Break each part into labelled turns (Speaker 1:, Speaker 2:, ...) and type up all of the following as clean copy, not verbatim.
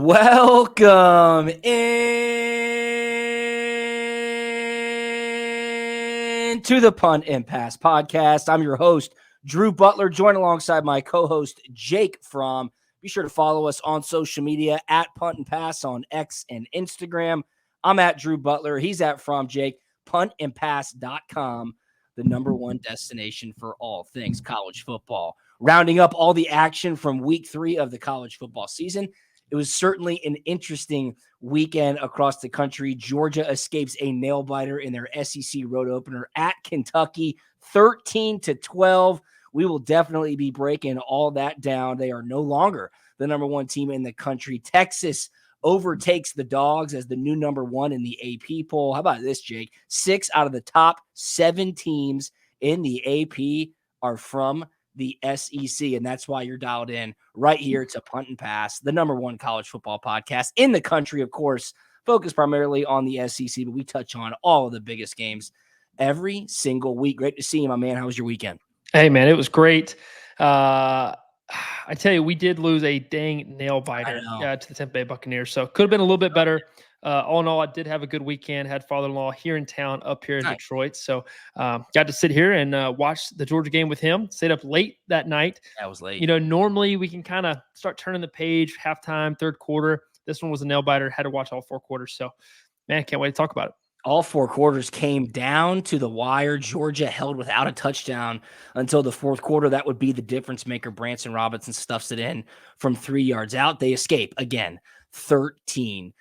Speaker 1: Welcome in to the Punt and Pass podcast. I'm your host, Drew Butler, joined alongside my co-host, Jake Fromm. Be sure to follow us on social media at Punt and Pass on X and Instagram. I'm at Drew Butler. He's at Fromm Jake. Puntandpass.com, the number one destination for all things college football. Rounding up all the action from week 3 of the college football season. It was certainly an interesting weekend across the country. Georgia escapes a nail-biter in their SEC road opener at Kentucky, 13-12. We will definitely be breaking all that down. They are no longer the number one team in the country. Texas overtakes the Dogs as the new number one in the AP poll. How about this, Jake? 6 out of the top 7 teams in the AP are from the SEC, and that's why you're dialed in right here to Punt and Pass, the number one college football podcast in the country, of course, focused primarily on the SEC, but we touch on all of the biggest games every single week. Great to see you, my man. How was your weekend?
Speaker 2: Hey, man, it was great. I tell you, we did lose a dang nail biter to the Tampa Bay Buccaneers, so could have been a little bit better. All in all, I did have a good weekend. Had father-in-law here in town, up here in Detroit, so got to sit here and watch the Georgia game with him. Stayed up late that night.
Speaker 1: That was late.
Speaker 2: You know, normally we can kind of start turning the page, halftime, third quarter. This one was a nail biter. Had to watch all 4 quarters. So, man, can't wait to talk about it.
Speaker 1: All 4 quarters came down to the wire. Georgia held without a touchdown until the 4th quarter. That would be the difference maker. Branson Robinson stuffs it in from 3 yards out. They escape again, 13-12.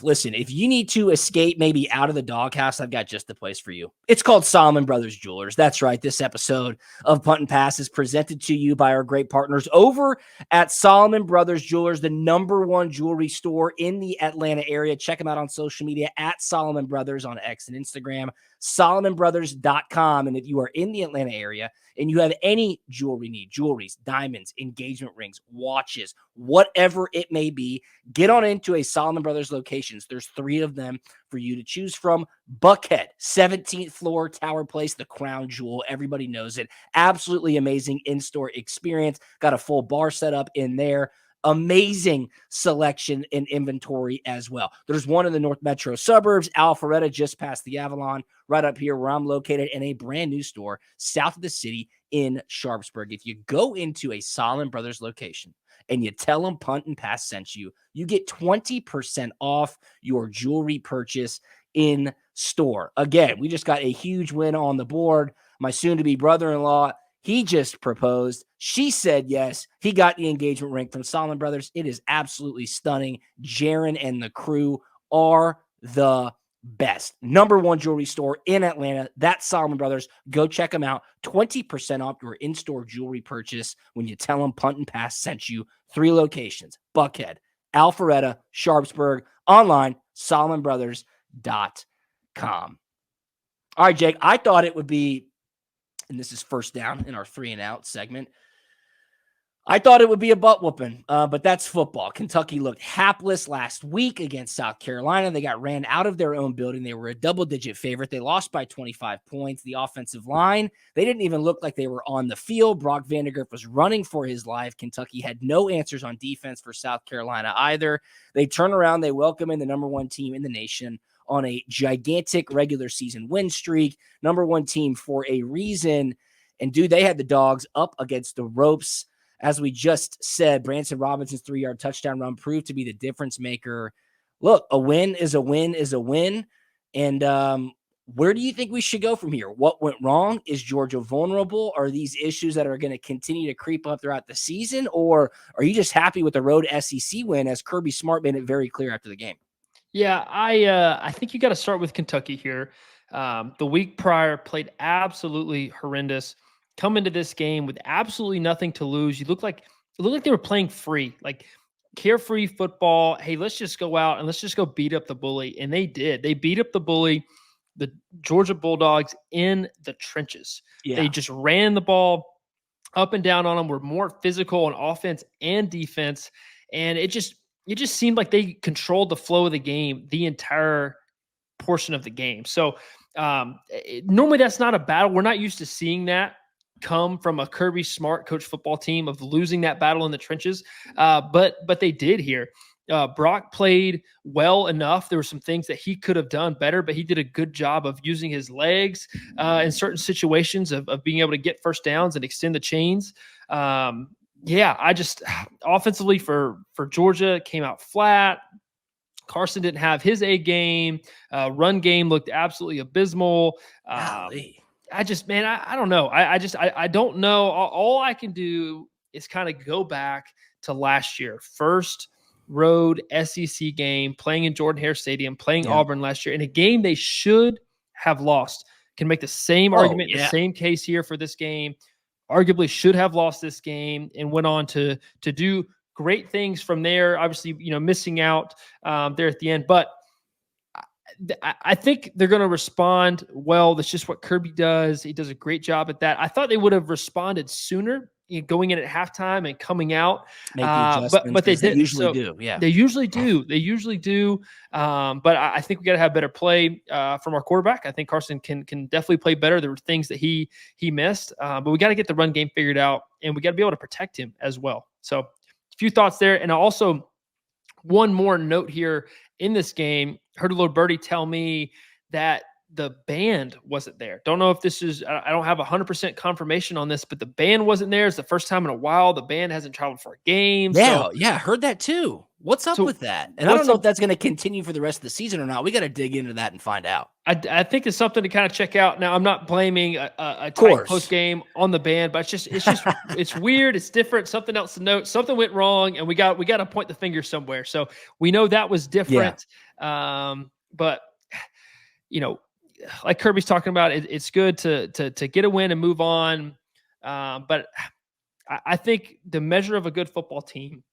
Speaker 1: Listen, if you need to escape maybe out of the doghouse, I've got just the place for you. It's called Solomon Brothers Jewelers. That's right. This episode of Punt and Pass is presented to you by our great partners over at Solomon Brothers Jewelers, the number one jewelry store in the Atlanta area. Check them out on social media at Solomon Brothers on X and Instagram, SolomonBrothers.com. And if you are in the Atlanta area and you have any jewelry need, jewelries, diamonds, engagement rings, watches, whatever it may be, get on into a Solomon Brothers locations. There's 3 of them for you to choose from. Buckhead, 17th floor, Tower Place, the crown jewel. Everybody knows it. Absolutely amazing in-store experience. Got a full bar set up in there. Amazing selection and inventory as well. There's one in the North Metro suburbs, Alpharetta, just past the Avalon, right up here where I'm located, and a brand new store south of the city in Sharpsburg. If you go into a Solomon Brothers location and you tell them Punt and Pass sent you, you get 20% off your jewelry purchase in store. Again, we just got a huge win on the board. My soon-to-be brother-in-law, he just proposed. She said yes. He got the engagement ring from Solomon Brothers. It is absolutely stunning. Jaron and the crew are the best. Number one jewelry store in Atlanta. That's Solomon Brothers. Go check them out. 20% off your in-store jewelry purchase when you tell them Punt and Pass sent you. 3 locations: Buckhead, Alpharetta, Sharpsburg. Online, SolomonBrothers.com. All right, Jake, I thought it would be, and this is first down in our 3 and out segment, I thought it would be a butt whooping, but that's football. Kentucky looked hapless last week against South Carolina. They got ran out of their own building. They were a double-digit favorite. They lost by 25 points. The offensive line, they didn't even look like they were on the field. Brock Vandegrift was running for his life. Kentucky had no answers on defense for South Carolina either. They turn around. They welcome in the number one team in the nation on a gigantic regular season win streak. Number one team for a reason. And, dude, they had the Dogs up against the ropes. As we just said, Branson Robinson's 3-yard touchdown run proved to be the difference maker. Look, a win is a win is a win. And where do you think we should go from here? What went wrong? Is Georgia vulnerable? Are these issues that are going to continue to creep up throughout the season? Or are you just happy with the road SEC win, as Kirby Smart made it very clear after the game?
Speaker 2: Yeah, I think you got to start with Kentucky here. The week prior played absolutely horrendous. Come into this game with absolutely nothing to lose. It looked like they were playing free, like carefree football. Hey, let's just go out and let's just go beat up the bully. And they did. They beat up the bully, the Georgia Bulldogs, in the trenches. Yeah. They just ran the ball up and down on them, were more physical on offense and defense. And it just seemed like they controlled the flow of the game the entire portion of the game. So normally that's not a battle. We're not used to seeing that come from a Kirby Smart coach football team, of losing that battle in the trenches. But they did here. Brock played well enough. There were some things that he could have done better, but he did a good job of using his legs in certain situations of being able to get first downs and extend the chains. I just offensively for Georgia came out flat. Carson didn't have his A game. Run game looked absolutely abysmal. I don't know. I don't know. All I can do is kind of go back to last year. First road SEC game, playing in Jordan-Hare Stadium, playing Auburn last year in a game they should have lost. Can make the same argument, the same case here for this game. Arguably should have lost this game and went on to do great things from there. Obviously, missing out there at the end, but I think they're going to respond well. That's just what Kirby does. He does a great job at that. I thought they would have responded sooner, going in at halftime and coming out. But they didn't.
Speaker 1: Usually do. Yeah,
Speaker 2: they usually do. They usually do. But I think we got to have better play from our quarterback. I think Carson can definitely play better. There were things that he missed, but we got to get the run game figured out, and we got to be able to protect him as well. So, a few thoughts there, and also one more note here in this game. Heard a little birdie tell me that the band wasn't there. Don't know if this is, I don't have 100% confirmation on this, but the band wasn't there. It's the first time in a while. The band hasn't traveled for a game.
Speaker 1: Yeah, heard that too. What's up with that? And I don't know if that's going to continue for the rest of the season or not. We got to dig into that and find out.
Speaker 2: I think it's something to kind of check out. Now, I'm not blaming a tight post game on the band, but it's weird. It's different. Something else to note. Something went wrong, and we got to point the finger somewhere. So we know that was different. Yeah. But like Kirby's talking about, it's good to get a win and move on. But I think the measure of a good football team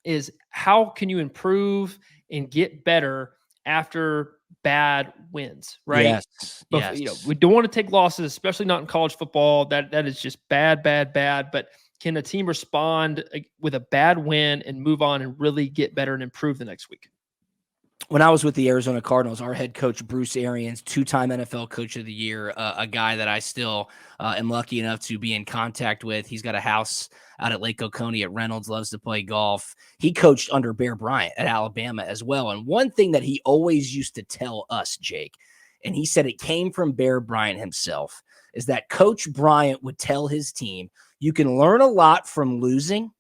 Speaker 2: is how can you improve and get better after bad wins, right?
Speaker 1: Yes.
Speaker 2: We don't want to take losses, especially not in college football. That is just bad. But can a team respond with a bad win and move on and really get better and improve the next week?
Speaker 1: When I was with the Arizona Cardinals, our head coach, Bruce Arians, 2-time NFL Coach of the Year, a guy that I still am lucky enough to be in contact with. He's got a house out at Lake Oconee at Reynolds, loves to play golf. He coached under Bear Bryant at Alabama as well. And one thing that he always used to tell us, Jake, and he said it came from Bear Bryant himself, is that Coach Bryant would tell his team, you can learn a lot from losing.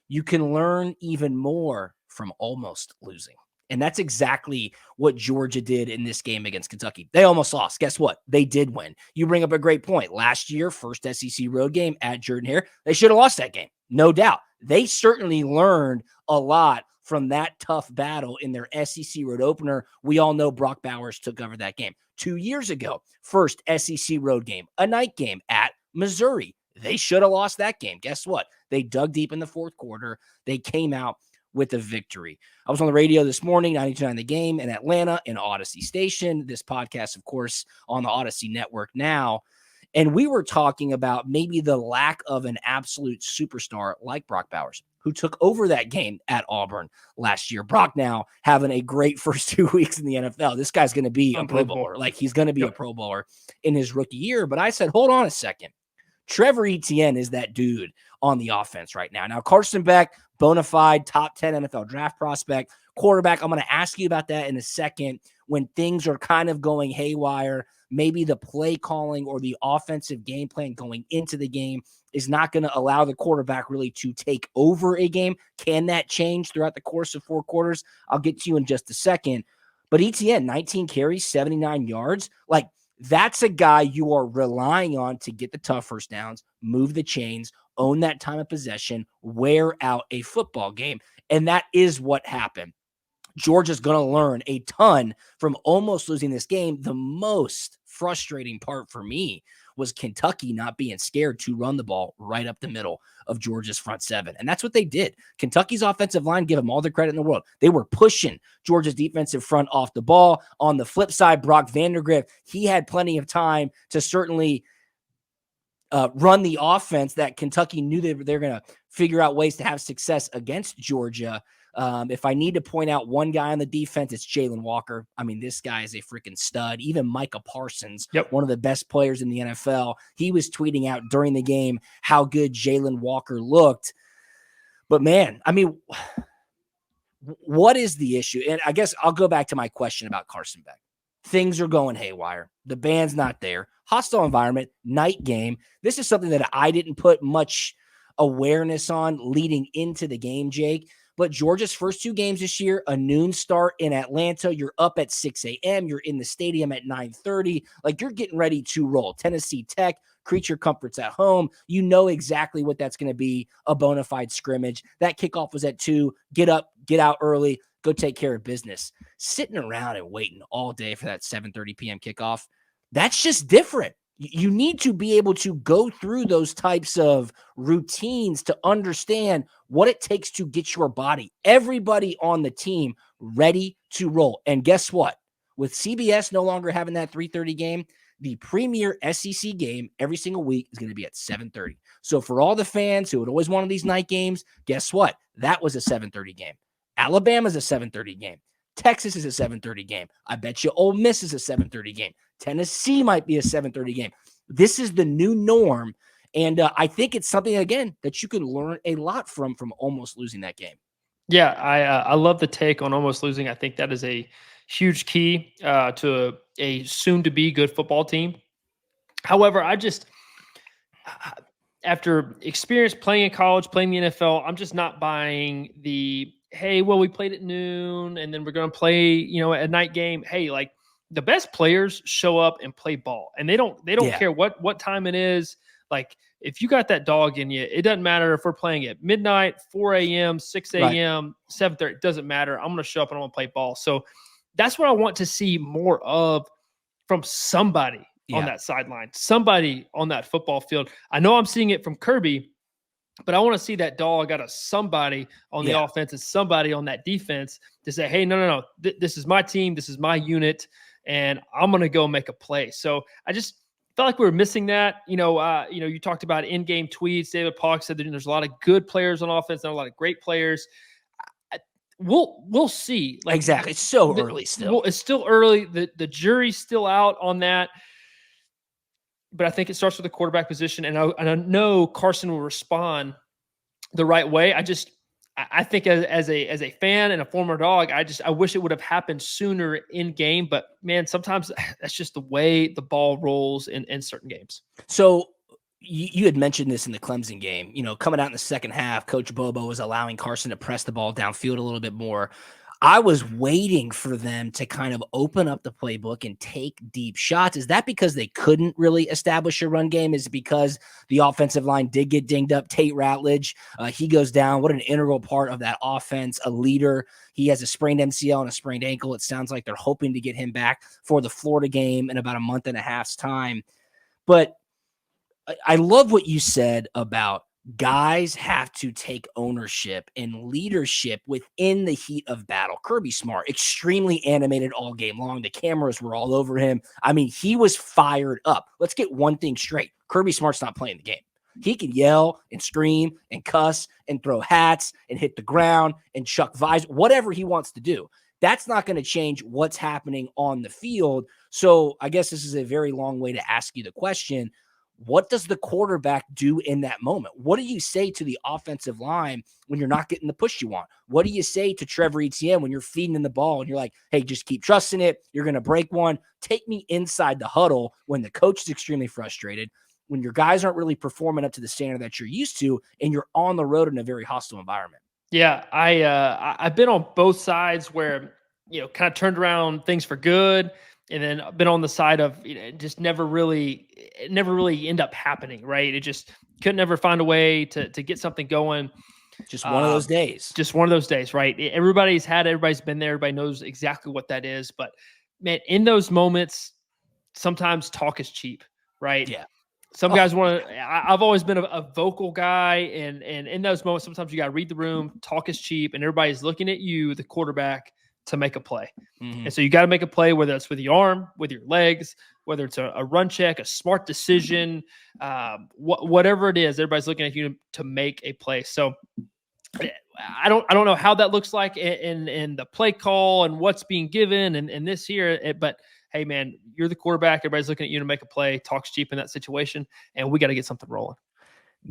Speaker 1: You can learn even more from almost losing. And that's exactly what Georgia did in this game against Kentucky. They almost lost. Guess what? They did win. You bring up a great point. Last year, first SEC road game at Jordan-Hare, they should have lost that game. No doubt. They certainly learned a lot from that tough battle in their SEC road opener. We all know Brock Bowers took over that game. 2 years ago, first SEC road game, a night game at Missouri. They should have lost that game. Guess what? They dug deep in the fourth quarter. They came out with a victory. I was on the radio this morning, 92.9 The Game in Atlanta, in Odyssey Station. This podcast, of course, on the Odyssey Network now. And we were talking about maybe the lack of an absolute superstar like Brock Bowers, who took over that game at Auburn last year. Brock now having a great first 2 weeks in the NFL. This guy's going to be a Pro Bowler. Like, he's going to be a Pro Bowler in his rookie year. But I said, hold on a second. Trevor Etienne is that dude on the offense right now. Now, Carson Beck, bona fide top 10 NFL draft prospect, quarterback. I'm going to ask you about that in a second. When things are kind of going haywire, maybe the play calling or the offensive game plan going into the game is not going to allow the quarterback really to take over a game. Can that change throughout the course of 4 quarters? I'll get to you in just a second. But Etienne, 19 carries, 79 yards. Like, that's a guy you are relying on to get the tough first downs, move the chains, own that time of possession, wear out a football game. And that is what happened. Georgia's going to learn a ton from almost losing this game. The most frustrating part for me was Kentucky not being scared to run the ball right up the middle of Georgia's front seven. And that's what they did. Kentucky's offensive line, give them all the credit in the world. They were pushing Georgia's defensive front off the ball. On the flip side, Brock Vandagriff, he had plenty of time to certainly run the offense that Kentucky knew they're going to figure out ways to have success against Georgia. If I need to point out one guy on the defense, it's Jalen Walker. I mean, this guy is a freaking stud. Even Micah Parsons, one of the best players in the NFL, he was tweeting out during the game how good Jalen Walker looked. But man, I mean, What is the issue? And I guess I'll go back to my question about Carson Beck. Things are going haywire. The band's not there. Hostile environment, night game. This is something that I didn't put much awareness on leading into the game, Jake. But Georgia's first 2 games this year, a noon start in Atlanta. You're up at 6 a.m. You're in the stadium at 9:30. Like, you're getting ready to roll. Tennessee Tech, creature comforts at home. You know exactly what that's going to be, a bona fide scrimmage. That kickoff was at 2. Get up, get out early, go take care of business. Sitting around and waiting all day for that 7:30 p.m. kickoff, that's just different. You need to be able to go through those types of routines to understand what it takes to get your body, everybody on the team, ready to roll. And guess what? With CBS no longer having that 3:30 game, the premier SEC game every single week is going to be at 7:30. So for all the fans who had always wanted these night games, guess what? That was a 7:30 game. Alabama's a 7:30 game. Texas is a 7:30 game. I bet you Ole Miss is a 7:30 game. Tennessee might be a 7:30 game. This is the new norm. And I think it's something, again, that you can learn a lot from almost losing that game.
Speaker 2: Yeah, I love the take on almost losing. I think that is a huge key to a soon-to-be good football team. However, after experience playing in college, playing the NFL, I'm just not buying the, hey, well, we played at noon and then we're going to play, a night game. Hey, like, the best players show up and play ball, and they don't care what time it is. Like, if you got that dog in you, it doesn't matter if we're playing at midnight, 4 a.m., 6 a.m., 7:30. It doesn't matter. I'm going to show up and I'm going to play ball. So that's what I want to see more of from somebody on that sideline, somebody on that football field. I know I'm seeing it from Kirby, but I want to see that dog out of somebody on the offense and somebody on that defense to say, hey, no. This is my team. This is my unit, and I'm going to go make a play. So I just felt like we were missing that. You talked about in-game tweets. David Pollock said that there's a lot of good players on offense and a lot of great players. We'll see. Like,
Speaker 1: exactly. It's so early still.
Speaker 2: It's still early. The jury's still out on that. But I think it starts with the quarterback position, and I know Carson will respond the right way. I think as a fan and a former dog, I wish it would have happened sooner in game. But man, sometimes that's just the way the ball rolls in certain games.
Speaker 1: So you had mentioned this in the Clemson game. Coming out in the second half, Coach Bobo was allowing Carson to press the ball downfield a little bit more. I was waiting for them to kind of open up the playbook and take deep shots. Is that because they couldn't really establish a run game? Is it because the offensive line did get dinged up? Tate Ratledge, he goes down. What an integral part of that offense, a leader. He has a sprained MCL and a sprained ankle. It sounds like they're hoping to get him back for the Florida game in about a month and a half's time. But I love what you said about guys have to take ownership and leadership within the heat of battle. Kirby Smart, extremely animated all game long. The cameras were all over him. I mean, he was fired up. Let's get one thing straight. Kirby Smart's not playing the game. He can yell and scream and cuss and throw hats and hit the ground and chuck visor, whatever he wants to do. That's not going to change what's happening on the field. So I guess this is a very long way to ask you the question. What does the quarterback do in that moment? What do you say to the offensive line when you're not getting the push you want? What do you say to Trevor Etienne when you're feeding in the ball and you're like, hey, just keep trusting it. You're going to break one. Take me inside the huddle when the coach is extremely frustrated, when your guys aren't really performing up to the standard that you're used to, and you're on the road in a very hostile environment.
Speaker 2: Yeah, I've been on both sides where, kind of turned around things for good. And then I've been on the side of just never really end up happening, right? It just couldn't never find a way to get something going.
Speaker 1: Just one of those days.
Speaker 2: Just one of those days, right? Everybody's been there. Everybody knows exactly what that is. But man, in those moments, sometimes talk is cheap, right?
Speaker 1: Yeah.
Speaker 2: Some guys want to. I've always been a vocal guy, and in those moments, sometimes you got to read the room. Talk is cheap, and everybody's looking at you, the quarterback, to make a play. Mm-hmm. And so you got to make a play, whether it's with your arm, with your legs, whether it's a run check, a smart decision, whatever it is, everybody's looking at you to make a play. So I don't know how that looks like in the play call and what's being given and this here, but hey man, you're the quarterback. Everybody's looking at you to make a play. Talk's cheap in that situation, and we got to get something rolling.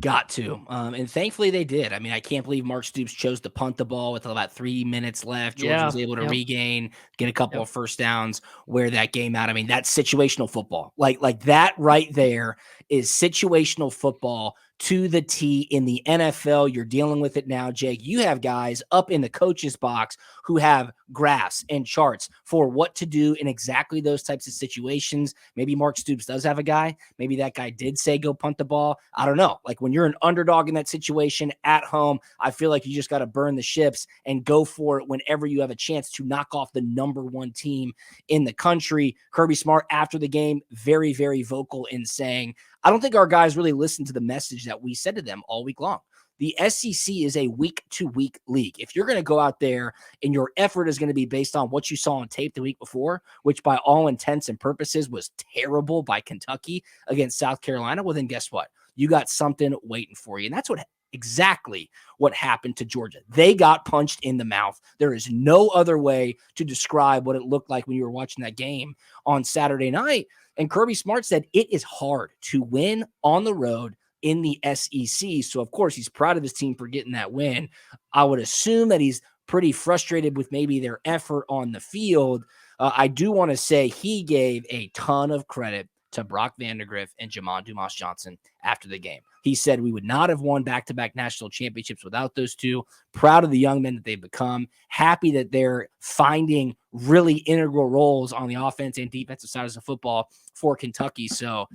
Speaker 1: Got to. And thankfully they did. I mean, I can't believe Mark Stoops chose to punt the ball with about 3 minutes left. Georgia
Speaker 2: Yeah.
Speaker 1: was able to
Speaker 2: Yep.
Speaker 1: regain, get a couple
Speaker 2: Yep.
Speaker 1: of first downs, wear that game out. I mean, that's situational football. Like that right there is situational football to the T in the NFL. You're dealing with it now, Jake. You have guys up in the coach's box who have graphs and charts for what to do in exactly those types of situations. Maybe Mark Stoops does have a guy. Maybe that guy did say go punt the ball. I don't know. Like when you're an underdog in that situation at home, I feel like you just got to burn the ships and go for it whenever you have a chance to knock off the number one team in the country. Kirby Smart, after the game, very, very vocal in saying, I don't think our guys really listened to the message that we said to them all week long. The SEC is a week-to-week league. If you're going to go out there and your effort is going to be based on what you saw on tape the week before, which by all intents and purposes was terrible by Kentucky against South Carolina, well, then guess what? You got something waiting for you. And that's exactly what happened to Georgia. They got punched in the mouth. There is no other way to describe what it looked like when you were watching that game on Saturday night. And Kirby Smart said it is hard to win on the road in the SEC. So, of course, he's proud of his team for getting that win. I would assume that he's pretty frustrated with maybe their effort on the field. I do want to say he gave a ton of credit to Brock Vandagriff and Jamon Dumas Johnson after the game. He said we would not have won back-to-back national championships without those two. Proud of the young men that they've become. Happy that they're finding really integral roles on the offense and defensive side of the football for Kentucky. So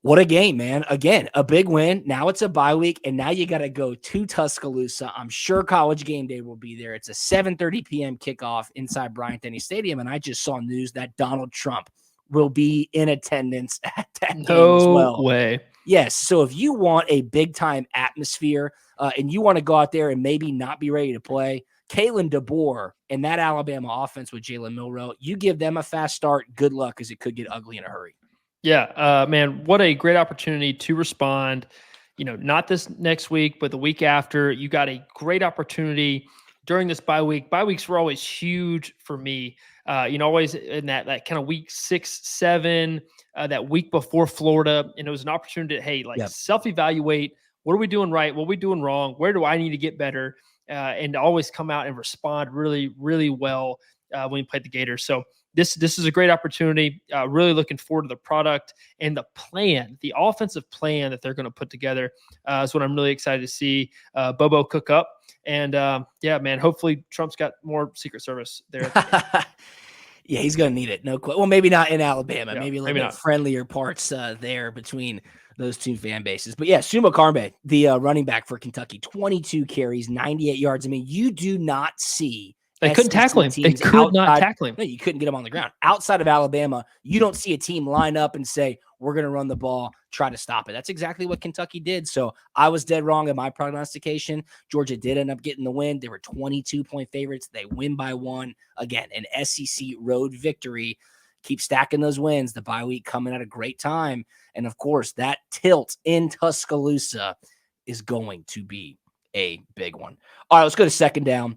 Speaker 1: what a game, man. Again, a big win. Now it's a bye week, and now you got to go to Tuscaloosa. I'm sure College Game Day will be there. It's a 7:30 p.m. kickoff inside Bryant-Denny Stadium, and I just saw news that Donald Trump will be in attendance at that game as well.
Speaker 2: No way.
Speaker 1: Yes, so if you want a big-time atmosphere and you want to go out there and maybe not be ready to play, Kalen DeBoer and that Alabama offense with Jalen Milroe, you give them a fast start, good luck because it could get ugly in a hurry.
Speaker 2: Yeah, man, what a great opportunity to respond. Not this next week, but the week after. You got a great opportunity during this bye week. Bye weeks were always huge for me. Always in that kind of week 6, 7, that week before Florida, and it was an opportunity to self-evaluate. What are we doing right? What are we doing wrong? Where do I need to get better? And to always come out and respond really, really well when we played the Gators. So this is a great opportunity. Really looking forward to the product and the plan, the offensive plan that they're going to put together. Is what I'm really excited to see Bobo cook up. And yeah, man, hopefully Trump's got more Secret Service there.
Speaker 1: Yeah, he's going to need it. No question. Well, maybe not in Alabama.
Speaker 2: Yeah,
Speaker 1: maybe a little bit friendlier parts there between those two fan bases. But yeah, Suma Karmbe, the running back for Kentucky, 22 carries, 98 yards. I mean, you do not see
Speaker 2: they couldn't tackle him. They could not tackle him.
Speaker 1: No, you couldn't get him on the ground. Outside of Alabama, you don't see a team line up and say, we're going to run the ball, try to stop it. That's exactly what Kentucky did. So I was dead wrong in my prognostication. Georgia did end up getting the win. They were 22-point favorites. They win by 1. Again, an SEC road victory. Keep stacking those wins. The bye week coming at a great time. And of course, that tilt in Tuscaloosa is going to be a big one. All right, let's go to second down.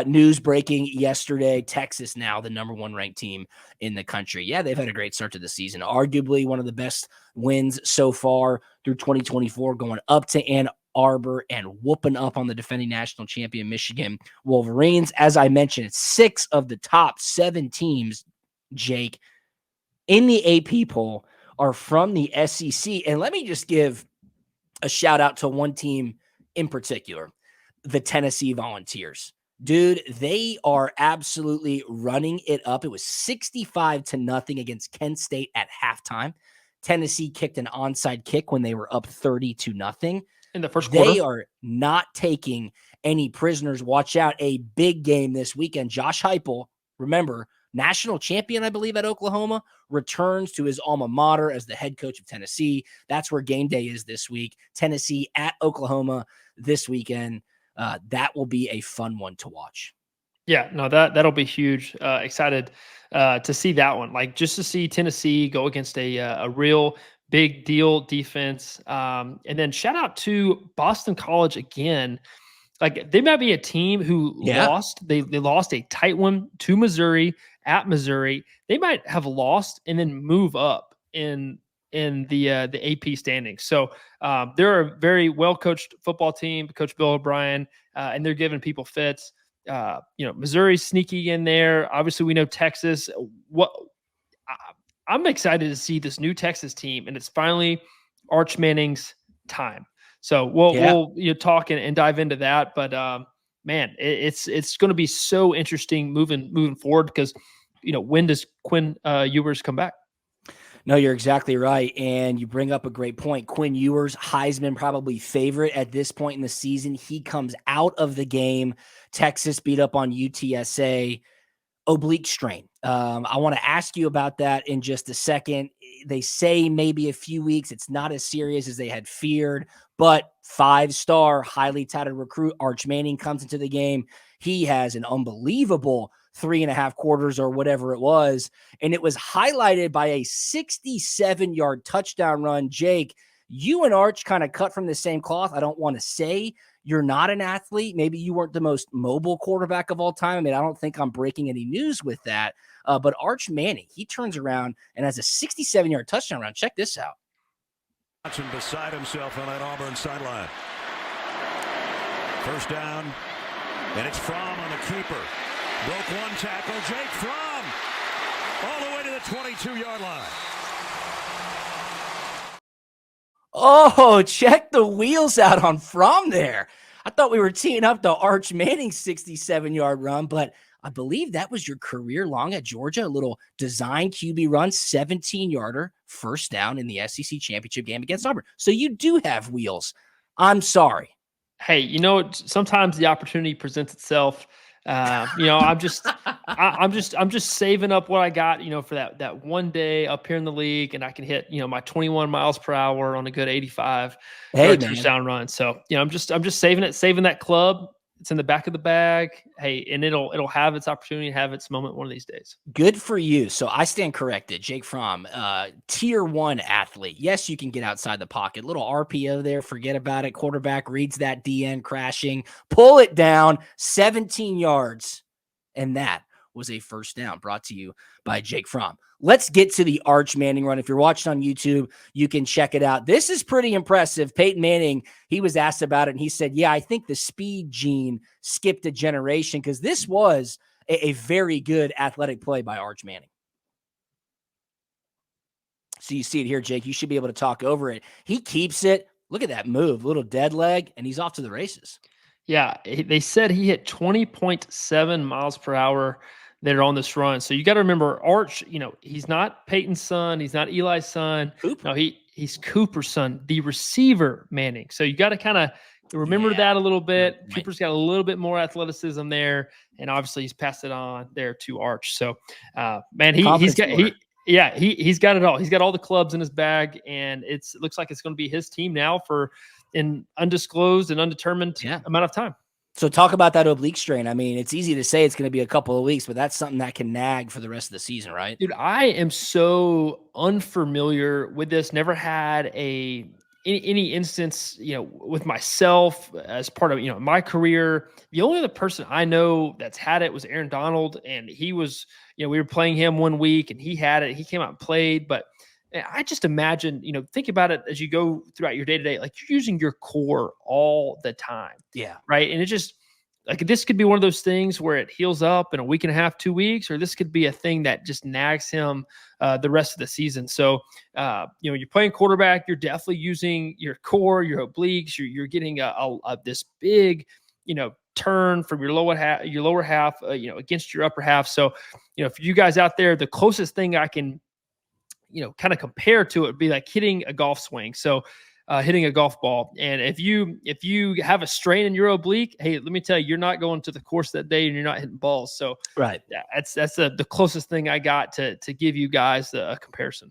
Speaker 1: News breaking yesterday. Texas now the number 1 ranked team in the country. Yeah, they've had a great start to the season. Arguably one of the best wins so far through 2024, going up to Ann Arbor and whooping up on the defending national champion Michigan Wolverines. As I mentioned, 6 of the top 7 teams, Jake, in the AP poll are from the SEC. And let me just give a shout out to one team in particular, the Tennessee Volunteers. Dude, they are absolutely running it up. It was 65-0 against Kent State at halftime. Tennessee kicked an onside kick when they were up 30-0
Speaker 2: in the first quarter.
Speaker 1: They are not taking any prisoners. Watch out, a big game this weekend. Josh Heupel, remember, national champion, I believe, at Oklahoma, returns to his alma mater as the head coach of Tennessee. That's where game day is this week. Tennessee at Oklahoma this weekend. That will be a fun one to watch.
Speaker 2: Yeah, no, that'll be huge. Excited to see that one. Like just to see Tennessee go against a real big deal defense. And then shout out to Boston College again. Like they might be a team who lost. They lost a tight one to Missouri at Missouri. They might have lost and then move up in in the AP standings. So they're a very well coached football team, Coach Bill O'Brien, and they're giving people fits. Missouri's sneaky in there. Obviously, we know Texas. I'm excited to see this new Texas team, and it's finally Arch Manning's time. So we'll talk and dive into that. But man, it's going to be so interesting moving forward because when does Quinn Ewers come back?
Speaker 1: No, you're exactly right. And you bring up a great point. Quinn Ewers, Heisman probably favorite at this point in the season. He comes out of the game. Texas beat up on UTSA. Oblique strain. I want to ask you about that in just a second. They say maybe a few weeks. It's not as serious as they had feared, but 5-star, highly touted recruit Arch Manning comes into the game. He has an unbelievable 3.5 quarters or whatever it was, and it was highlighted by a 67-yard touchdown run. Jake, you and Arch kind of cut from the same cloth. I don't want to say you're not an athlete. Maybe you weren't the most mobile quarterback of all time. I mean, I don't think I'm breaking any news with that. But Arch Manning, he turns around and has a 67-yard touchdown run. Check this out.
Speaker 3: Watching beside himself on that Auburn sideline. First down, and it's Fromm on the keeper. Broke one tackle. Jake Fromm all the way to the 22-yard line.
Speaker 1: Oh, check the wheels out on Fromm there. I thought we were teeing up the Arch Manning 67-yard run, but I believe that was your career long at Georgia. A little design QB run, 17-yarder, first down in the SEC championship game against Auburn. So you do have wheels. I'm sorry.
Speaker 2: Hey, sometimes the opportunity presents itself. I'm just saving up what I got, for that one day up here in the league, and I can hit, my 21 miles per hour on a good 85 touchdown run. So, I'm just saving that club. It's in the back of the bag. Hey, and it'll have its opportunity, have its moment one of these days.
Speaker 1: Good for you. So I stand corrected. Jake Fromm, tier 1 athlete. Yes, you can get outside the pocket. Little RPO there. Forget about it. Quarterback reads that DN crashing. Pull it down. 17 yards. And that was a first down, brought to you by Jake Fromm. Let's get to the Arch Manning run. If you're watching on YouTube, you can check it out. This is pretty impressive. Peyton Manning, he was asked about it, and he said, yeah, I think the speed gene skipped a generation, because this was a very good athletic play by Arch Manning. So you see it here, Jake. You should be able to talk over it. He keeps it. Look at that move. Little dead leg, and he's off to the races.
Speaker 2: Yeah, they said he hit 20.7 miles per hour there on this run. So you got to remember, Arch, he's not Peyton's son. He's not Eli's son.
Speaker 1: Cooper.
Speaker 2: No, he's Cooper's son, the receiver Manning. So you got to kind of remember that a little bit. Right. Cooper's got a little bit more athleticism there, and obviously he's passed it on there to Arch. So, man, he's got it all. He's got all the clubs in his bag, and it looks like it's going to be his team now for an undisclosed and undetermined amount of time.
Speaker 1: So talk about that oblique strain. I mean, it's easy to say it's going to be a couple of weeks, but that's something that can nag for the rest of the season, right?
Speaker 2: Dude, I am so unfamiliar with this. Never had any instance, with myself as part of, my career. The only other person I know that's had it was Aaron Donald, and he was, we were playing him one week and he had it. He came out and played, but I just imagine, think about it as you go throughout your day-to-day, like you're using your core all the time.
Speaker 1: Yeah.
Speaker 2: Right. And it just like, this could be one of those things where it heals up in a week and a half, 2 weeks, or this could be a thing that just nags him the rest of the season. So, you're playing quarterback, you're definitely using your core, your obliques, you're getting this big, turn from your lower half, against your upper half. So, for you guys out there, the closest thing I can, kind of compare to it would be like hitting a golf swing. So hitting a golf ball. And if you have a strain in your oblique, hey, let me tell you, you're not going to the course that day and you're not hitting balls. So
Speaker 1: right.
Speaker 2: That's the closest thing I got to give you guys a comparison.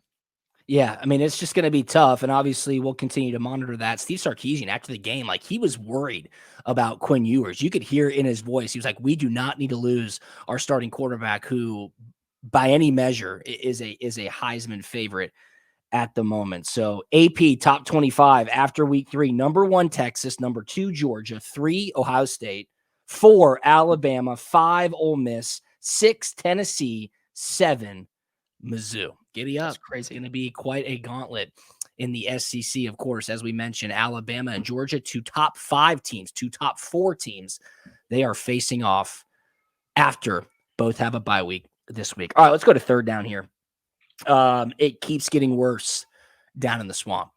Speaker 1: Yeah, I mean, it's just going to be tough, and obviously we'll continue to monitor that. Steve Sarkisian, after the game, like, he was worried about Quinn Ewers. You could hear in his voice, he was like, we do not need to lose our starting quarterback, who by any measure is a Heisman favorite at the moment. So AP top 25 after week 3, number 1 Texas, number 2 Georgia, 3 Ohio State, 4 Alabama, 5 Ole Miss, 6 Tennessee, 7 Mizzou. Giddy up.
Speaker 2: That's crazy.
Speaker 1: It's going to be quite a gauntlet in the SEC, of course. As we mentioned, Alabama and Georgia, 2 top 5 teams, 2 top 4 teams. They are facing off after both have a bye week this week. All right, let's go to third down here. It keeps getting worse down in the swamp.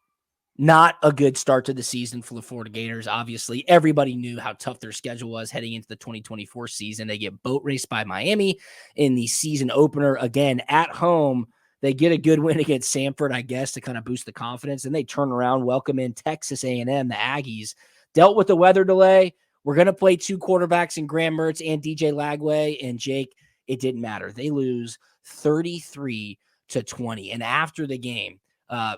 Speaker 1: Not a good start to the season for the Florida Gators. Obviously, everybody knew how tough their schedule was heading into the 2024 season. They get boat raced by Miami in the season opener. Again, at home, they get a good win against Samford, I guess, to kind of boost the confidence. And they turn around, welcome in Texas A&M, the Aggies. Dealt with the weather delay. We're going to play 2 quarterbacks in Graham Mertz and DJ Lagway. And Jake, it didn't matter. They lose 33-20. And after the game,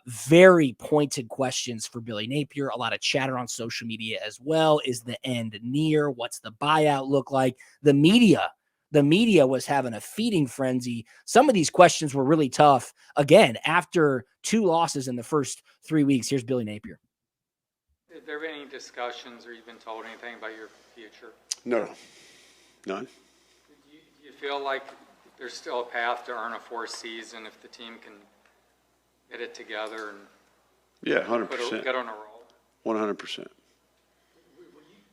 Speaker 1: very pointed questions for Billy Napier. A lot of chatter on social media as well. Is the end near? What's the buyout look like? The media was having a feeding frenzy. Some of these questions were really tough. Again, after 2 losses in the first 3 weeks, here's Billy Napier.
Speaker 4: Have there been any discussions or you've been told anything about your future?
Speaker 5: No, none.
Speaker 4: Do you feel like there's still a path to earn a 4th season if the team can get it together and
Speaker 5: Yeah, 100%.
Speaker 4: get on a roll?
Speaker 5: 100%.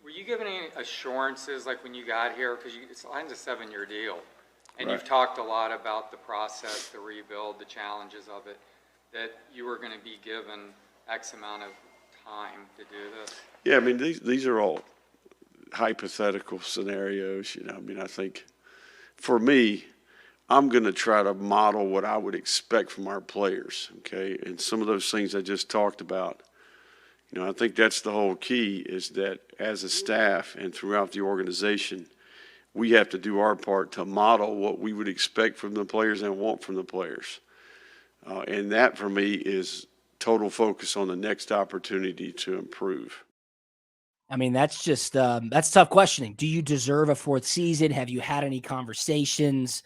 Speaker 4: Were you given any assurances like when you got here, because it's a 7-year deal, and you've talked a lot about the process, the rebuild, the challenges of it, that you were going to be given X amount of time to do this?
Speaker 5: Yeah, I mean, these are all hypothetical scenarios. I mean, I think for me, I'm going to try to model what I would expect from our players, okay? And some of those things I just talked about, I think that's the whole key, is that as a staff and throughout the organization, we have to do our part to model what we would expect from the players and want from the players. And that, for me, is total focus on the next opportunity to improve.
Speaker 1: I mean, that's just that's tough questioning. Do you deserve a 4th season? Have you had any conversations?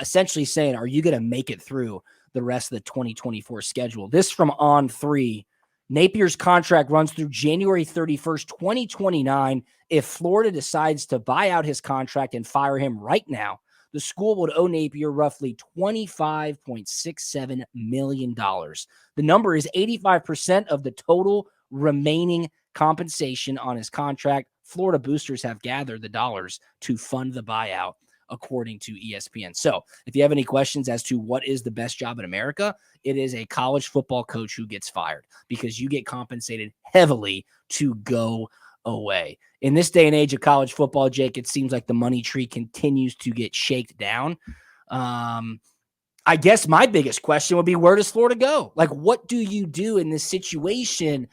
Speaker 1: Essentially saying, are you going to make it through the rest of the 2024 schedule? This from On3. Napier's contract runs through January 31st, 2029. If Florida decides to buy out his contract and fire him right now, the school would owe Napier roughly $25.67 million. The number is 85% of the total remaining compensation on his contract. Florida boosters have gathered the dollars to fund the buyout, according to ESPN. So if you have any questions as to what is the best job in America, it is a college football coach who gets fired, because you get compensated heavily to go away. In this day and age of college football, Jake, it seems like the money tree continues to get shaken down. I guess my biggest question would be, where does Florida go? Like, what do you do in this situation?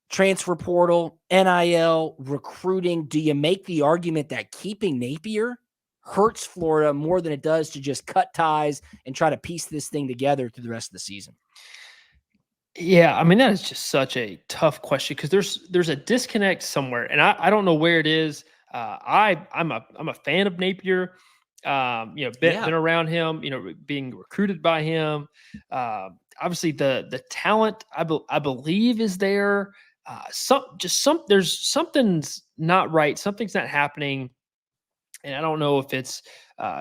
Speaker 1: Transfer portal, NIL, recruiting. Do you make the argument that keeping Napier hurts Florida more than it does to just cut ties and try to piece this thing together through the rest of the season?
Speaker 2: Yeah, I mean, that is just such a tough question, because there's a disconnect somewhere, and I don't know where it is. I'm a fan of Napier. Been around him, being recruited by him. Obviously the talent I believe is there. There's something's not right. Something's not happening. And I don't know if it's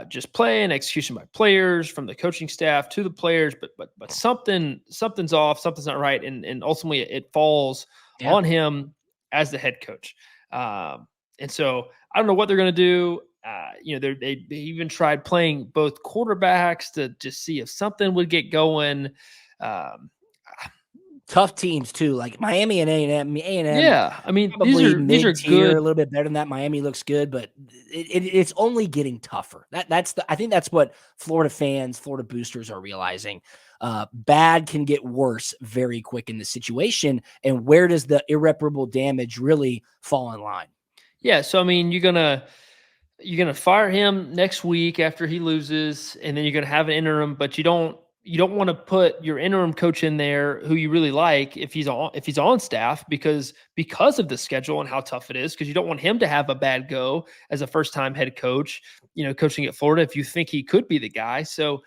Speaker 2: just play and execution by players, from the coaching staff to the players, but something's off, something's not right, and ultimately it falls on him as the head coach. And so I don't know what they're going to do. They even tried playing both quarterbacks to just see if something would get going.
Speaker 1: Tough teams too, like Miami and A&M.
Speaker 2: Yeah, I mean, these are good.
Speaker 1: A little bit better than that. Miami looks good, but it's only getting tougher. I think that's what Florida fans, Florida boosters are realizing. Bad can get worse very quick in the situation, and where does the irreparable damage really fall in line?
Speaker 2: Yeah, so I mean, you're gonna fire him next week after he loses, and then you're gonna have an interim, but you don't want to put your interim coach in there who you really like if he's on staff because of the schedule and how tough it is, because you don't want him to have a bad go as a first-time head coach, coaching at Florida, if you think he could be the guy. So,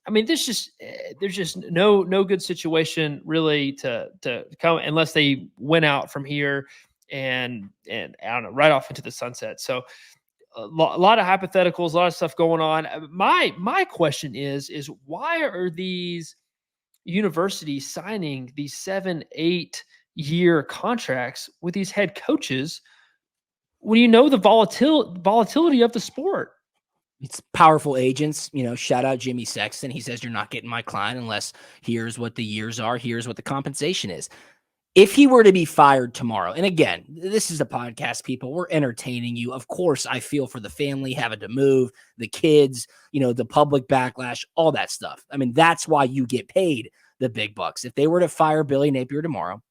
Speaker 2: I mean, there's just no good situation really to come unless they win out from here and I don't know, right off into the sunset. So lot of hypotheticals, a lot of stuff going on. My question is why are these universities signing these 7-8 year contracts with these head coaches when you know the volatility of the sport?
Speaker 1: It's powerful agents, shout out Jimmy Sexton. He says, you're not getting my client unless here's what the years are. Here's what the compensation is. If he were to be fired tomorrow, and again, this is a podcast, people, we're entertaining you. Of course, I feel for the family having to move, the kids, the public backlash, all that stuff. I mean, that's why you get paid the big bucks. If they were to fire Billy Napier tomorrow,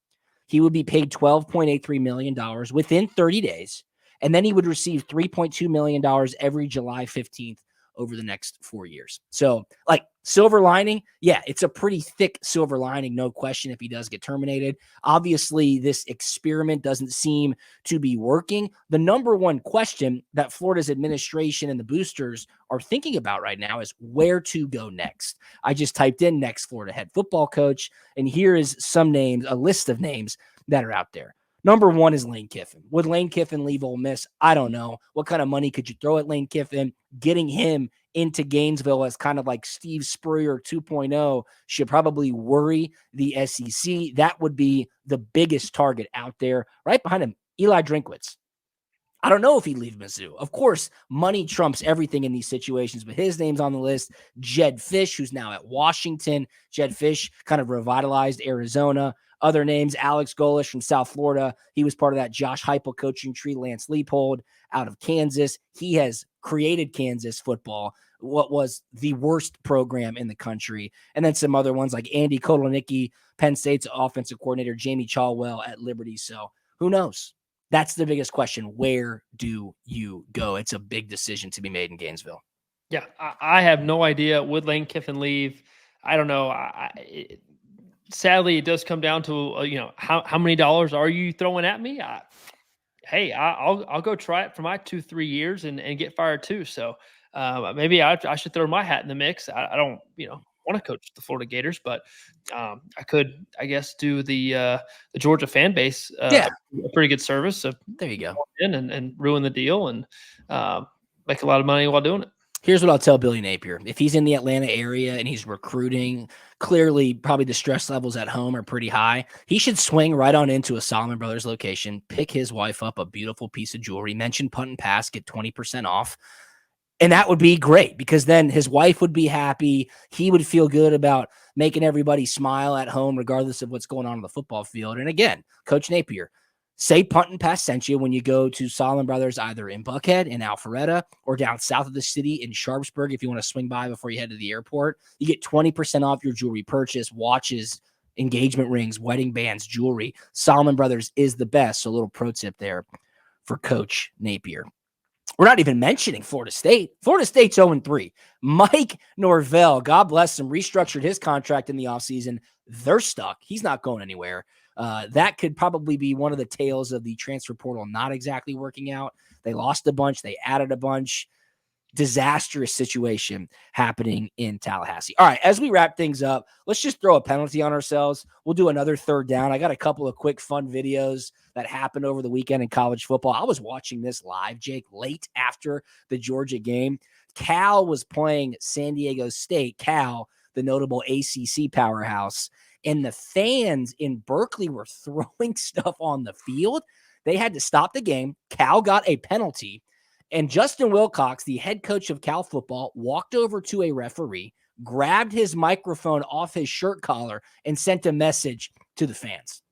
Speaker 1: he would be paid $12.83 million within 30 days. And then he would receive $3.2 million every July 15th over the next 4 years. So, like, silver lining, yeah, it's a pretty thick silver lining, no question, if he does get terminated. Obviously, this experiment doesn't seem to be working. The number one question that Florida's administration and the boosters are thinking about right now is where to go next. I just typed in next Florida head football coach, and here is some names, a list of names that are out there. Number one is Lane Kiffin. Would Lane Kiffin leave Ole Miss? I don't know. What kind of money could you throw at Lane Kiffin? Getting him into Gainesville as kind of like Steve Spurrier 2.0 should probably worry the SEC. That would be the biggest target out there. Right behind him, Eli Drinkwitz. I don't know if he'd leave Mizzou. Of course, money trumps everything in these situations, but his name's on the list. Jedd Fisch, who's now at Washington. Jedd Fisch kind of revitalized Arizona. Other names, Alex Golish from South Florida. He was part of that Josh Heupel coaching tree. Lance Leipold out of Kansas. He has created Kansas football, what was the worst program in the country. And then some other ones like Andy Kotelnicki, Penn State's offensive coordinator, Jamie Caldwell at Liberty. So who knows? That's the biggest question. Where do you go? It's a big decision to be made in Gainesville.
Speaker 2: Yeah, I have no idea. Would Lane Kiffin leave? I don't know. Sadly, it does come down to how many dollars are you throwing at me? I'll go try it for my 2-3 years and get fired too. So maybe I should throw my hat in the mix. I don't want to coach the Florida Gators, but I could, I guess, do the Georgia fan base a pretty good service. So
Speaker 1: there you go,
Speaker 2: and ruin the deal and make a lot of money while doing it.
Speaker 1: Here's what I'll tell Billy Napier. If he's in the Atlanta area and he's recruiting, clearly probably the stress levels at home are pretty high. He should swing right on into a Solomon Brothers location, pick his wife up a beautiful piece of jewelry, mention Punt and Pass, get 20% off. And that would be great because then his wife would be happy. He would feel good about making everybody smile at home, regardless of what's going on the football field. And again, Coach Napier, say Punt and Pass sent you when you go to Solomon Brothers, either in Buckhead, in Alpharetta, or down south of the city in Sharpsburg. If you want to swing by before you head to the airport, you get 20% off your jewelry purchase, watches, engagement rings, wedding bands, jewelry. Solomon Brothers is the best. So a little pro tip there for Coach Napier. We're not even mentioning Florida State. Florida State's 0-3. Mike Norvell, God bless him, restructured his contract in the offseason. They're stuck. He's not going anywhere. That could probably be one of the tales of the transfer portal not exactly working out. They lost a bunch. They added a bunch. Disastrous situation happening in Tallahassee. All right, as we wrap things up, let's just throw a penalty on ourselves. We'll do another third down. I got a couple of quick fun videos that happened over the weekend in college football. I was watching this live, Jake, late after the Georgia game. Cal was playing San Diego State. Cal, the notable ACC powerhouse. And the fans in Berkeley were throwing stuff on the field. They had to stop the game. Cal got a penalty. And Justin Wilcox, the head coach of Cal football, walked over to a referee, grabbed his microphone off his shirt collar, and sent a message to the fans.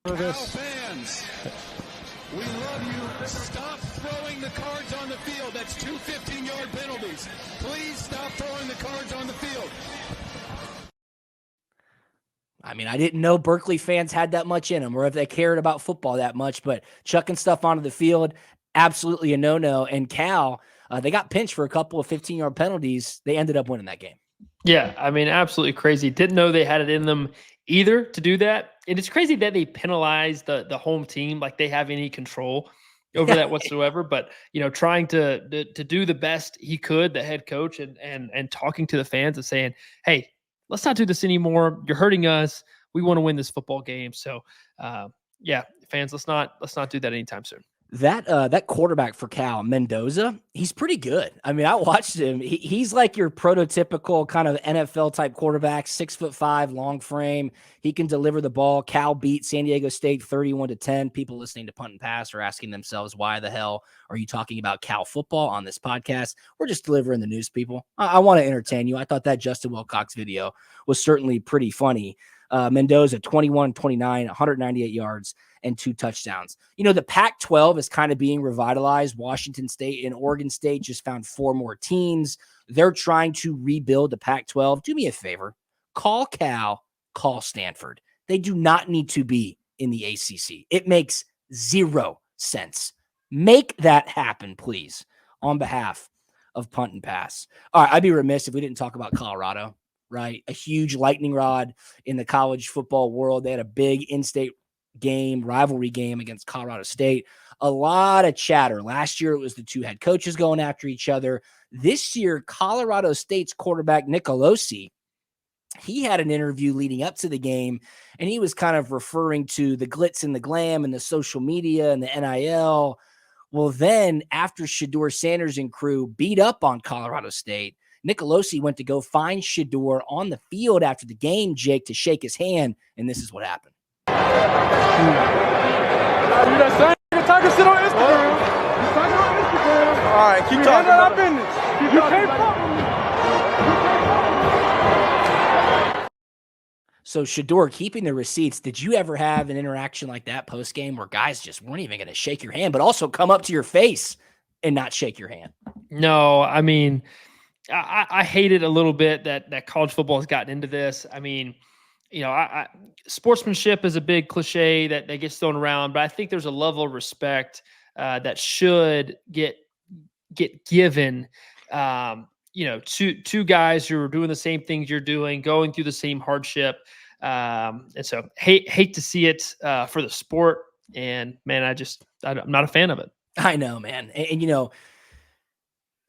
Speaker 3: Cal fans, we love you. Stop throwing the cards on the field. That's 2 15-yard penalties. Please stop throwing the cards on the field.
Speaker 1: I mean, I didn't know Berkeley fans had that much in them or if they cared about football that much, but chucking stuff onto the field, absolutely a no-no. And Cal, they got pinched for a couple of 15-yard penalties. They ended up winning that game.
Speaker 2: Yeah, I mean, absolutely crazy. Didn't know they had it in them either to do that. And it's crazy that they penalize the home team like they have any control over that whatsoever. But, trying to do the best he could, the head coach, and talking to the fans and saying, hey, let's not do this anymore. You're hurting us. We want to win this football game. So, fans, let's not do that anytime soon.
Speaker 1: That quarterback for Cal, Mendoza, he's pretty good. I mean, I watched him. He's like your prototypical kind of NFL type quarterback, 6'5", long frame. He can deliver the ball. Cal beat San Diego State 31-10. People listening to Punt and Pass are asking themselves, why the hell are you talking about Cal football on this podcast? We're just delivering the news, people. I want to entertain you. I thought that Justin Wilcox video was certainly pretty funny. Mendoza, 21-29, 198 yards and 2 touchdowns. You know, the Pac-12 is kind of being revitalized. Washington State and Oregon State just found 4 more teams. They're trying to rebuild the Pac-12. Do me a favor. Call Cal, call Stanford. They do not need to be in the ACC. It makes 0 sense. Make that happen, please, on behalf of Punt and Pass. All right, I'd be remiss if we didn't talk about Colorado, right? A huge lightning rod in the college football world. They had a big in-state game, rivalry game against Colorado State. A lot of chatter. Last year, it was the 2 head coaches going after each other. This year, Colorado State's quarterback, Nicolosi, he had an interview leading up to the game, and he was kind of referring to the glitz and the glam and the social media and the NIL. Well, then after Shedeur Sanders and crew beat up on Colorado State, Nicolosi went to go find Shedeur on the field after the game, Jake, to shake his hand, and this is what happened.
Speaker 6: You that same talking shit on Instagram. You talking on Instagram. All right, keep talking about business. You can't fuck with me.
Speaker 1: So Shedeur keeping the receipts. Did you ever have an interaction like that post game where guys just weren't even going to shake your hand, but also come up to your face and not shake your hand?
Speaker 2: No, I mean, I hate it a little bit that college football has gotten into this. I mean, you know, sportsmanship is a big cliche that gets thrown around, but I think there's a level of respect that should get given, you know, to guys who are doing the same things you're doing, going through the same hardship. And so hate to see it for the sport. And man, I'm not a fan of it.
Speaker 1: I know, man. And you know,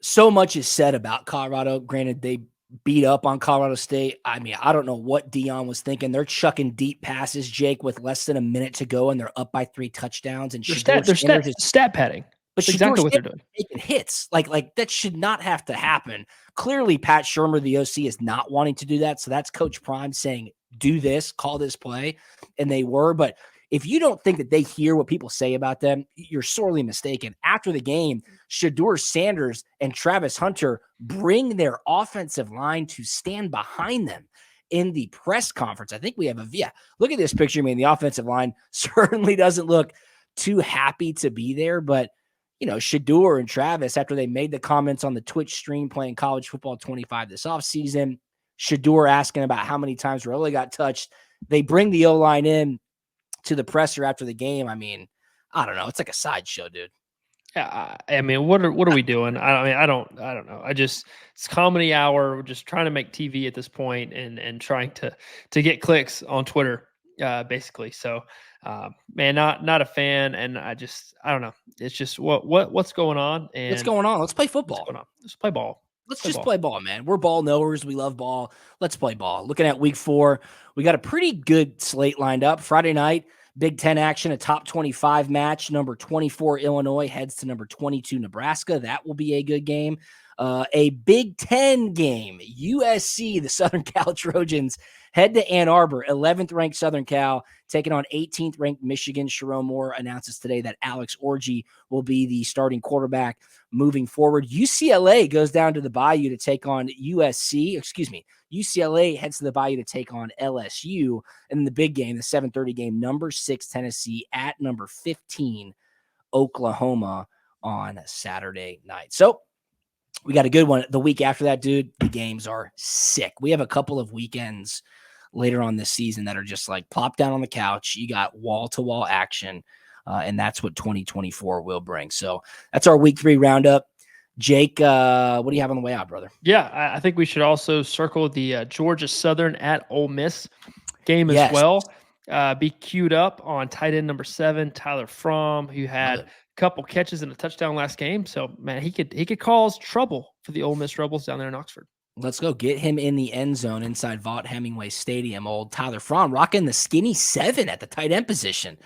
Speaker 1: so much is said about Colorado. Granted, they beat up on Colorado State. I mean, I don't know what Dion was thinking. They're chucking deep passes, Jake, with less than a minute to go, and they're up by 3 touchdowns. And
Speaker 2: they're stat padding.
Speaker 1: But
Speaker 2: that's exactly what they're doing.
Speaker 1: Making hits. Like that should not have to happen. Clearly, Pat Shurmur, the OC, is not wanting to do that. So that's Coach Prime saying, do this, call this play. And they were. But if you don't think that they hear what people say about them, you're sorely mistaken. After the game, Shedeur Sanders and Travis Hunter bring their offensive line to stand behind them in the press conference. I think we have look at this picture. I mean, the offensive line certainly doesn't look too happy to be there, but you know, Shedeur and Travis, after they made the comments on the Twitch stream playing college football 25 this offseason, Shedeur asking about how many times Raiola got touched. They bring the O-line in to the presser after the game. I mean, I don't know. It's like a sideshow, dude.
Speaker 2: Yeah, I mean, what are we doing? I don't know. It's comedy hour. We're just trying to make TV at this point and trying to get clicks on Twitter, basically. So, man, not a fan. And I don't know. It's just what's going on? And
Speaker 1: what's going on? Let's play football.
Speaker 2: Let's play ball.
Speaker 1: Let's just play ball, man. We're ball knowers. We love ball. Let's play ball. Looking at week 4, we got a pretty good slate lined up. Friday night, Big Ten action, a top 25 match. Number 24 Illinois heads to number 22 Nebraska. That will be a good game. A Big Ten game. USC, the Southern Cal Trojans, head to Ann Arbor. 11th ranked Southern Cal taking on 18th ranked Michigan. Sharon Moore announces today that Alex Orji will be the starting quarterback moving forward. UCLA goes down to the Bayou to take on USC. UCLA heads to the Bayou to take on LSU. And in the big game, the 7:30 game, number 6 Tennessee at number 15 Oklahoma on Saturday night. So we got a good one. The week after that, dude, the games are sick. We have a couple of weekends later on this season that are just like plop down on the couch. You got wall-to-wall action, and that's what 2024 will bring. So that's our week 3 roundup. Jake, what do you have on the way out, brother?
Speaker 2: Yeah, I think we should also circle the Georgia Southern at Ole Miss game as well. Be queued up on tight end number 7, Tyler Fromm, who had couple catches and a touchdown last game. So man, he could cause trouble for the Ole Miss Rebels down there in Oxford.
Speaker 1: Let's go get him in the end zone inside Vaught Hemingway Stadium. Old Tyler Fromm rocking the skinny 7 at the tight end position.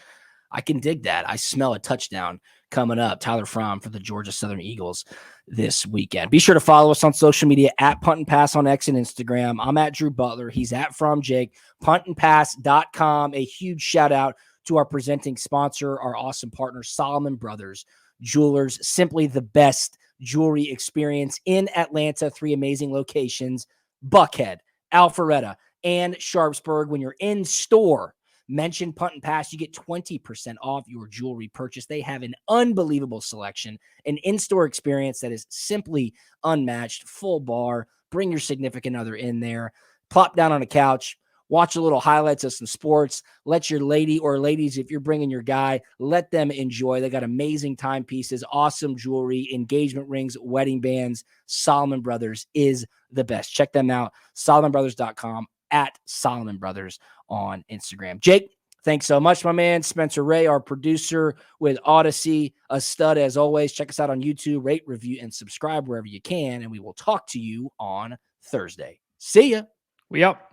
Speaker 1: I can dig that. I smell a touchdown coming up. Tyler Fromm for the Georgia Southern Eagles this weekend. Be sure to follow us on social media at Punt and Pass on X and Instagram. I'm at Drew Butler. He's at From Jake. puntandpass.com. A huge shout out to our presenting sponsor, our awesome partner, Solomon Brothers Jewelers. Simply the best jewelry experience in Atlanta. 3 amazing locations: Buckhead, Alpharetta, and Sharpsburg. When you're in store, mention Punt and Pass, you get 20% off your jewelry purchase. They have an unbelievable selection, an in-store experience that is simply unmatched. Full bar. Bring your significant other in there. Plop down on a couch. Watch a little highlights of some sports. Let your lady or ladies, if you're bringing your guy, let them enjoy. They got amazing timepieces, awesome jewelry, engagement rings, wedding bands. Solomon Brothers is the best. Check them out. SolomonBrothers.com, at Solomon Brothers on Instagram. Jake, thanks so much, my man. Spencer Ray, our producer with Odyssey, a stud as always. Check us out on YouTube. Rate, review, and subscribe wherever you can, and we will talk to you on Thursday. See ya.
Speaker 2: We out.